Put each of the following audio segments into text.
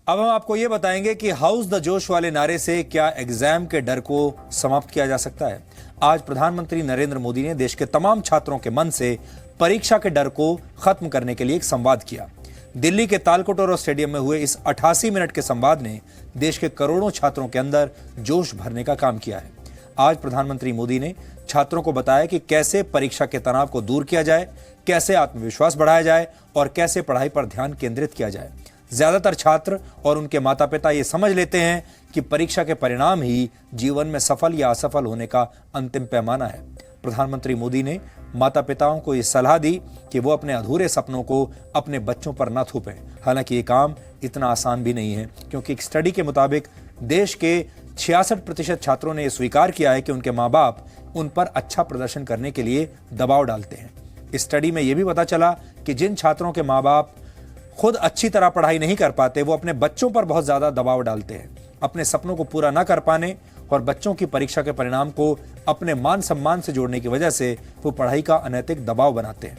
अब हम आपको यह बताएंगे कि हाउस द जोश वाले नारे से क्या एग्जाम के डर को समाप्त किया जा सकता है। आज प्रधानमंत्री नरेंद्र मोदी ने देश के तमाम छात्रों के मन से परीक्षा के डर को खत्म करने के लिए एक संवाद किया। दिल्ली के तालकटोरा स्टेडियम में हुए इस 88 मिनट के संवाद ने देश के करोड़ों छात्रों के अंदर जोश भरने का काम किया है। आज प्रधानमंत्री मोदी ने छात्रों को बताया कि कैसे परीक्षा के तनाव को दूर किया जाए, कैसे आत्मविश्वास बढ़ाया जाए और कैसे पढ़ाई पर ध्यान केंद्रित किया जाए। ज्यादातर छात्र और उनके माता पिता ये समझ लेते हैं कि परीक्षा के परिणाम ही जीवन में सफल या असफल होने का अंतिम पैमाना है। प्रधानमंत्री मोदी ने माता पिताओं को ये सलाह दी कि वो अपने अधूरे सपनों को अपने बच्चों पर न थोपें। हालांकि ये काम इतना आसान भी नहीं है, क्योंकि एक स्टडी के मुताबिक देश के 66% छात्रों ने यह स्वीकार किया है कि उनके माँ बाप उन पर अच्छा प्रदर्शन करने के लिए दबाव डालते हैं। इस स्टडी में यह भी पता चला कि जिन छात्रों के माँ बाप खुद अच्छी तरह पढ़ाई नहीं कर पाते, वो अपने बच्चों पर बहुत ज्यादा दबाव डालते हैं। अपने सपनों को पूरा न कर पाने और बच्चों की परीक्षा के परिणाम को अपने मान सम्मान से जोड़ने की वजह से वो पढ़ाई का अनैतिक दबाव बनाते हैं।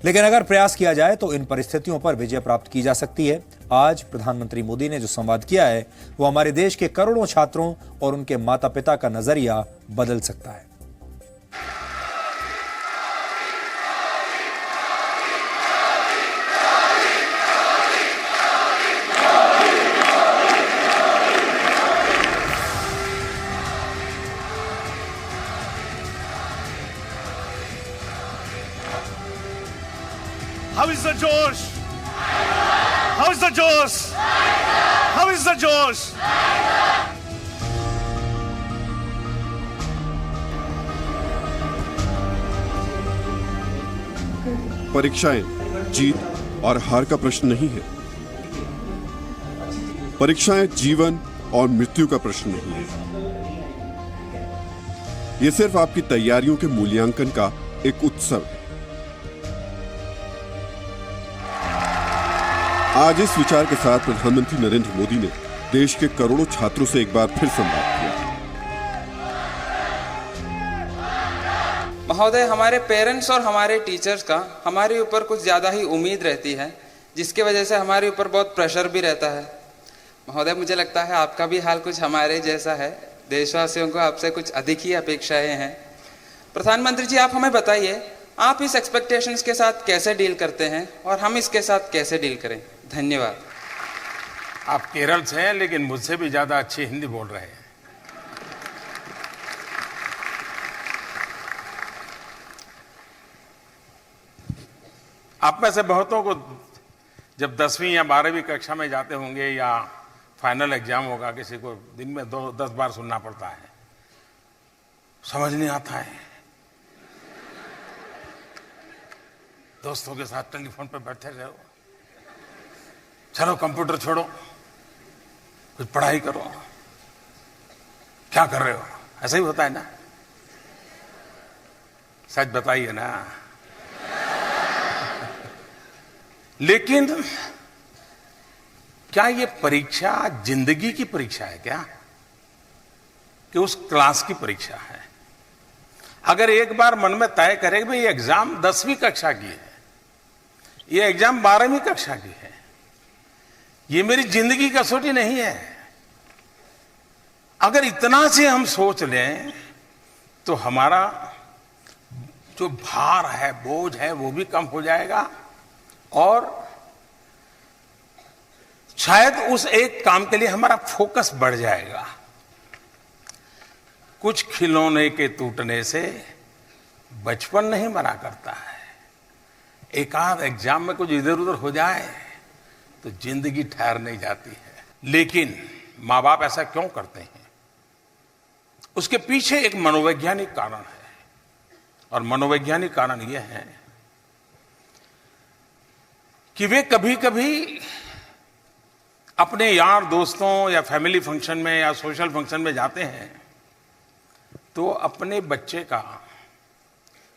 लेकिन अगर प्रयास किया जाए तो इन परिस्थितियों पर विजय प्राप्त की जा सकती है। आज प्रधानमंत्री मोदी ने जो संवाद किया है वो हमारे देश के करोड़ों छात्रों और उनके माता पिता का नजरिया बदल सकता है। How is the Josh? How is the Josh? How is the Josh? परीक्षाएं जीत और हार का प्रश्न नहीं है। परीक्षाएं जीवन और मृत्यु का प्रश्न नहीं है। यह सिर्फ आपकी तैयारियों के मूल्यांकन का एक उत्सव है। आज इस विचार के साथ प्रधानमंत्री नरेंद्र मोदी ने देश के करोड़ों छात्रों से एक बार फिर संवाद किया। महोदय, हमारे पेरेंट्स और हमारे टीचर्स का हमारे ऊपर कुछ ज़्यादा ही उम्मीद रहती है, जिसके वजह से हमारे ऊपर बहुत प्रेशर भी रहता है। महोदय, मुझे लगता है आपका भी हाल कुछ हमारे जैसा है। देशवासियों को आपसे कुछ अधिक ही अपेक्षाएं हैं। प्रधानमंत्री जी, आप हमें बताइए, आप इस एक्सपेक्टेशंस के साथ कैसे डील करते हैं और हम इसके साथ कैसे डील करें? धन्यवाद। आप केरल से हैं, लेकिन मुझसे भी ज्यादा अच्छी हिंदी बोल रहे हैं। आप में से बहुतों को जब 10वीं या 12वीं कक्षा में जाते होंगे या फाइनल एग्जाम होगा, किसी को दिन में 10 बार सुनना पड़ता है, समझ नहीं आता है। दोस्तों के साथ टेलीफोन पर बैठे रहो, चलो कंप्यूटर छोड़ो, कुछ पढ़ाई करो। क्या कर रहे हो? ऐसा ही होता है ना? सच बताइए ना। लेकिन क्या ये परीक्षा जिंदगी की परीक्षा है क्या, कि उस क्लास की परीक्षा है? अगर एक बार मन में तय करें कि भाई ये एग्जाम 10वीं कक्षा की है, ये एग्जाम 12वीं कक्षा की है, ये मेरी जिंदगी का कसौटी नहीं है, अगर इतना से हम सोच लें तो हमारा जो भार है, बोझ है, वो भी कम हो जाएगा और शायद उस एक काम के लिए हमारा फोकस बढ़ जाएगा। कुछ खिलौने के टूटने से बचपन नहीं मरा करता है। एक आध एग्जाम में कुछ इधर उधर हो जाए तो जिंदगी ठहर नहीं जाती है। लेकिन माँ बाप ऐसा क्यों करते हैं? उसके पीछे एक मनोवैज्ञानिक कारण है, और मनोवैज्ञानिक कारण यह है कि वे कभी कभी अपने यार दोस्तों या फैमिली फंक्शन में या सोशल फंक्शन में जाते हैं तो अपने बच्चे का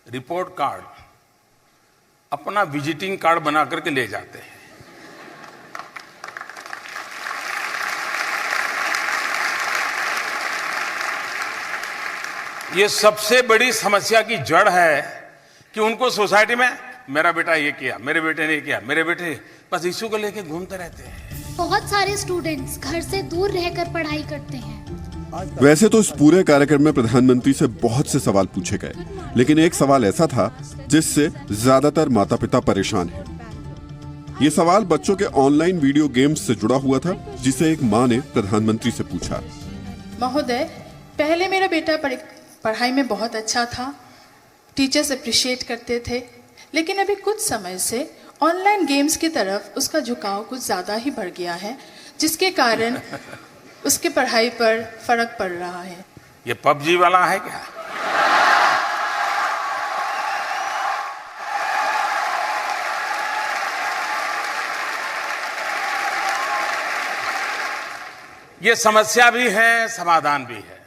रिपोर्ट कार्ड अपना विजिटिंग कार्ड बना करके ले जाते हैं। ये सबसे बड़ी समस्या की जड़ है कि उनको सोसाइटी में मेरा बेटा ये किया, मेरे बेटे ने किया, मेरे बेटे बस इशू को लेके घूमते रहते हैं। बहुत सारे स्टूडेंट्स घर से दूर रहकर पढ़ाई करते हैं। वैसे तो इस पूरे कार्यक्रम में प्रधानमंत्री से बहुत से सवाल पूछे गए, लेकिन एक सवाल ऐसा था जिससे ज्यादातर माता पिता परेशान हैं। ये सवाल बच्चों के ऑनलाइन वीडियो गेम्स से जुड़ा हुआ था, जिसे एक मां ने प्रधानमंत्री से पूछा। महोदय, पहले मेरा बेटा पढ़ाई में बहुत अच्छा था, टीचर्स अप्रिशिएट करते थे, लेकिन अभी कुछ समय से ऑनलाइन गेम्स की तरफ उसका झुकाव कुछ ज़्यादा ही बढ़ गया है, जिसके कारण उसके पढ़ाई पर फर्क पड़ रहा है। ये पबजी वाला है क्या? ये समस्या भी है, समाधान भी है।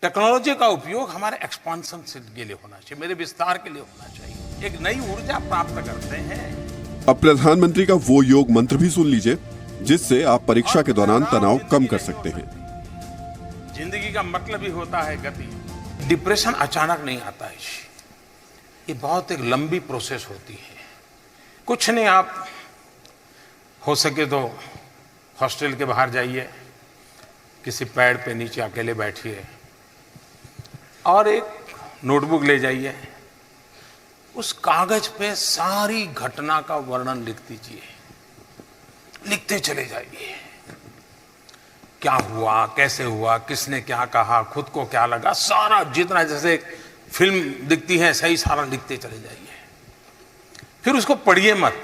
टेक्नोलॉजी का उपयोग हमारे एक्सपांशन के लिए होना चाहिए, मेरे विस्तार के लिए होना चाहिए। एक नई ऊर्जा प्राप्त करते हैं। अब प्रधानमंत्री का वो योग मंत्र भी सुन लीजिए, जिससे आप परीक्षा के दौरान तनाव कम कर सकते हैं। जिंदगी का मतलब ही होता है गति। डिप्रेशन अचानक नहीं आता है, ये बहुत एक लंबी प्रोसेस होती है। कुछ नहीं, आप हो सके तो हॉस्टल के बाहर जाइए, किसी पेड़ पे नीचे अकेले बैठिए और एक नोटबुक ले जाइए, उस कागज पे सारी घटना का वर्णन लिख दीजिए, लिखते चले जाइए। क्या हुआ, कैसे हुआ, किसने क्या कहा, खुद को क्या लगा, सारा जितना जैसे एक फिल्म दिखती है सही सारा लिखते चले जाइए। फिर उसको पढ़िए मत,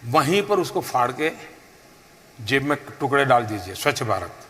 वहीं पर उसको फाड़ के जेब में टुकड़े डाल दीजिए। स्वच्छ भारत